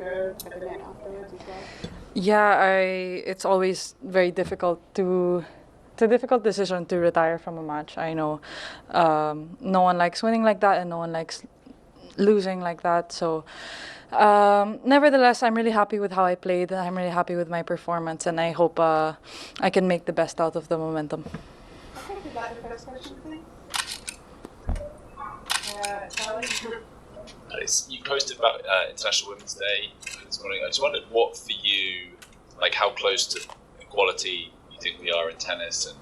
prepared at the night afterwards as well? Yeah, it's always very difficult to. It's a difficult decision to retire from a match. I know no one likes winning like that, and no one likes losing like that. So, nevertheless, I'm really happy with how I played. I'm really happy with my performance, and I hope I can make the best out of the momentum. Okay, we got the first question, please. Alex, you posted about International Women's Day this morning. I just wondered what for you, like how close to equality you think we are in tennis, and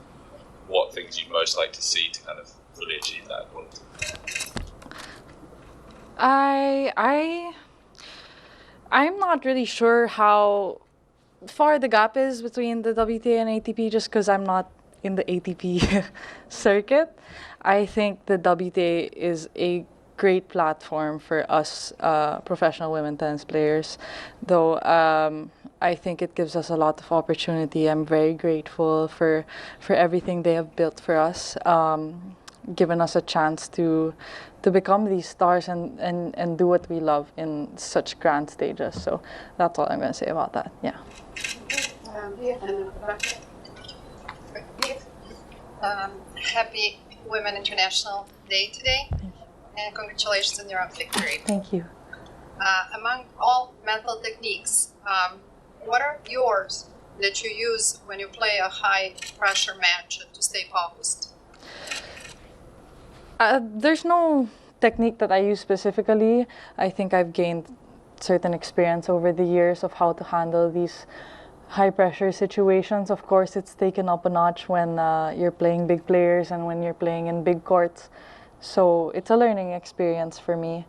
what things you'd most like to see to kind of fully achieve that equality. I'm not really sure how far the gap is between the WTA and ATP, just because I'm not in the ATP circuit. I think the WTA is a great platform for us professional women tennis players, though I think it gives us a lot of opportunity. I'm very grateful for everything they have built for us, given us a chance to become these stars and do what we love in such grand stages. So that's all I'm going to say about that. Yeah. Happy Women International Day today, and congratulations on your victory. Thank you. Among all mental techniques, what are yours that you use when you play a high pressure match to stay focused? There's no technique that I use specifically. I think I've gained certain experience over the years of how to handle these high pressure situations. Of course, it's taken up a notch when you're playing big players and when you're playing in big courts. So it's a learning experience for me.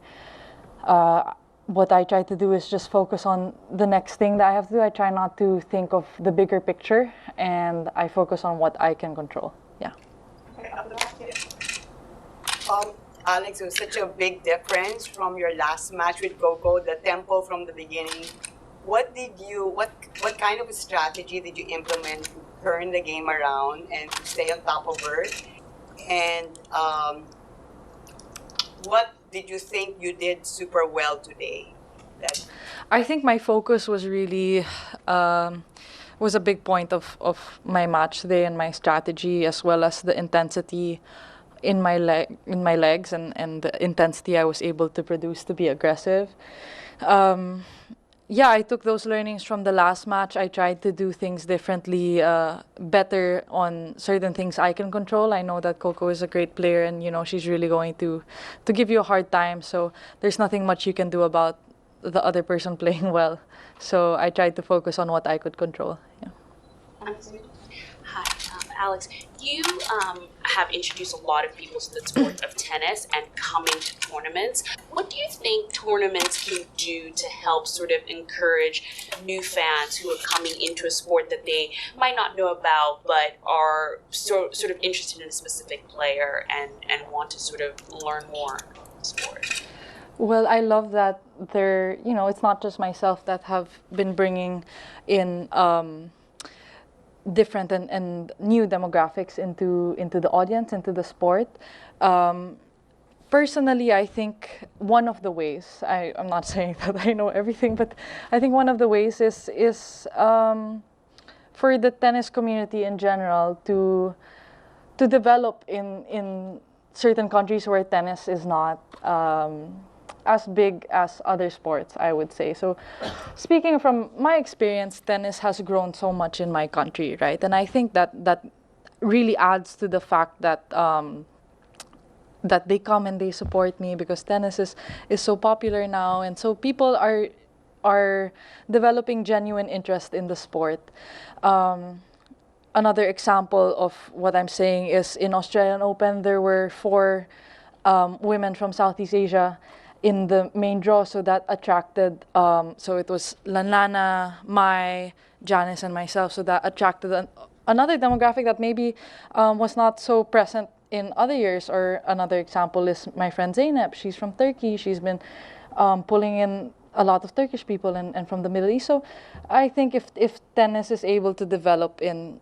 What I try to do is just focus on the next thing that I have to do. I try not to think of the bigger picture, and I focus on what I can control. Yeah. Alex, it was such a big difference from your last match with Coco, the tempo from the beginning. What kind of a strategy did you implement to turn the game around and to stay on top of her? And what did you think you did super well today? I think my focus was really was a big point of my match today, and my strategy, as well as the intensity in my legs and the intensity I was able to produce to be aggressive. Yeah, I took those learnings from the last match. I tried to do things differently, better on certain things I can control. I know that Coco is a great player, and she's really going to give you a hard time. So there's nothing much you can do about the other person playing well. So I tried to focus on what I could control. Yeah. Hi, Alex. You have introduced a lot of people to the sport of tennis and coming to tournaments. What do you think tournaments can do to help sort of encourage new fans who are coming into a sport that they might not know about but are sort of interested in a specific player and want to sort of learn more about the sport? Well, I love that it's not just myself that have been bringing in different and new demographics into the audience, into the sport. Personally, I think one of the ways, I'm not saying that I know everything, but I think one of the ways is for the tennis community in general to develop in certain countries where tennis is not as big as other sports, I would say. So speaking from my experience, tennis has grown so much in my country, right? And I think that really adds to the fact that that they come and they support me, because tennis is so popular now, and so people are developing genuine interest in the sport. Another example of what I'm saying is in Australian Open, there were 4 women from Southeast Asia in the main draw, so that attracted, so it was Lanlana, Mai, Janice, and myself, so that attracted another demographic that maybe was not so present in other years. Or another example is my friend Zeynep. She's from Turkey. She's been pulling in a lot of Turkish people and from the Middle East. So I think if tennis is able to develop in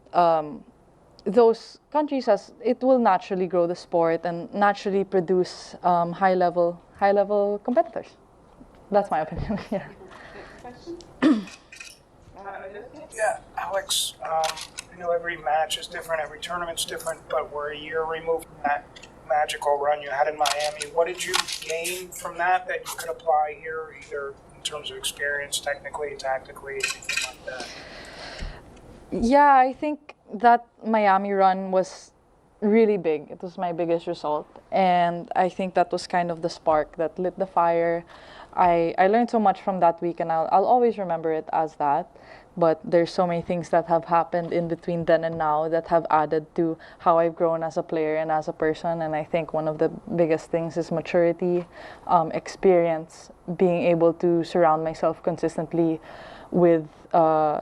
those countries, as it will naturally grow the sport and naturally produce high level competitors. That's my opinion. Yeah. questions? Yeah, Alex, I know every match is different, every tournament's different, but we're a year removed from that magical run you had in Miami. What did you gain from that you could apply here, either in terms of experience, technically, tactically, anything like that? Yeah, I think that Miami run was really big. It was my biggest result. And I think that was kind of the spark that lit the fire. I learned so much from that week, and I'll always remember it as that. But there's so many things that have happened in between then and now that have added to how I've grown as a player and as a person. And I think one of the biggest things is maturity, experience, being able to surround myself consistently with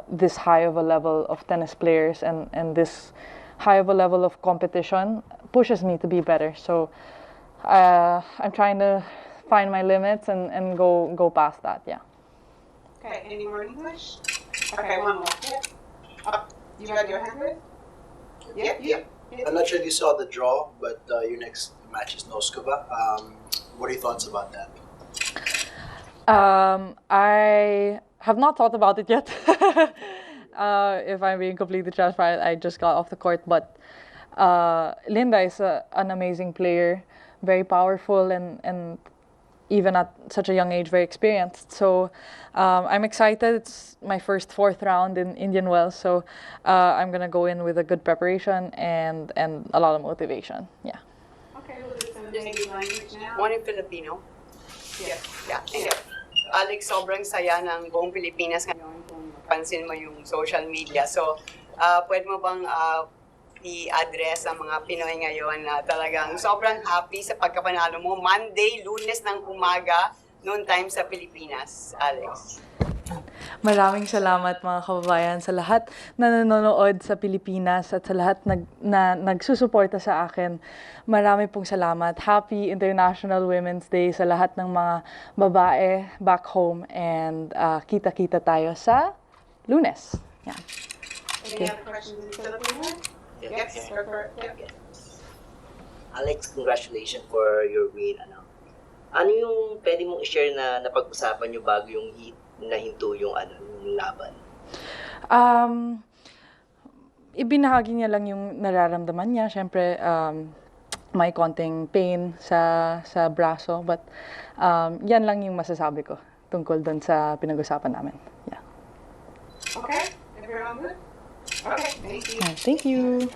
this high of a level of tennis players, and this high of a level of competition pushes me to be better. So I'm trying to find my limits and go past that. Yeah. Okay, any more English? Okay, one more. Yep. You got your hand raised? Yep. I'm not sure if you saw the draw, but your next match is Noskova. What are your thoughts about that? I have not thought about it yet. If I'm being completely transparent, I just got off the court. But Linda is an amazing player, very powerful, and even at such a young age, very experienced. So I'm excited. It's my first fourth round in Indian Wells. So I'm going to go in with a good preparation and a lot of motivation. Yeah. Okay, we'll do some native language now. One in Filipino. Yeah. Yeah. Alex, sobrang saya ng buong Pilipinas ngayon kung pansin mo yung social media. So, pwede mo bang i-address ang mga Pinoy ngayon na talagang sobrang happy sa pagkapanalo mo Monday, Lunes ng umaga, noon time sa Pilipinas, Alex? Maraming salamat mga kababayan sa lahat na nanonood sa Pilipinas at sa lahat na nagsusuporta sa akin. Marami pong salamat. Happy International Women's Day sa lahat ng mga babae back home, and kita-kita tayo sa Lunes. Yeah. Any other questions in Filipino? Yes, Yep. Alex, congratulations for your win. Ano yung pwede mong i-share na napag-usapan nyo bago yung nahinto yung laban? Ibinahagi niya lang yung nararamdaman niya. Siyempre, may konting pain sa braso, but yan lang yung masasabi ko tungkol doon sa pinag-usapan namin. Yeah. Okay, everyone good? Okay, thank you. Thank you.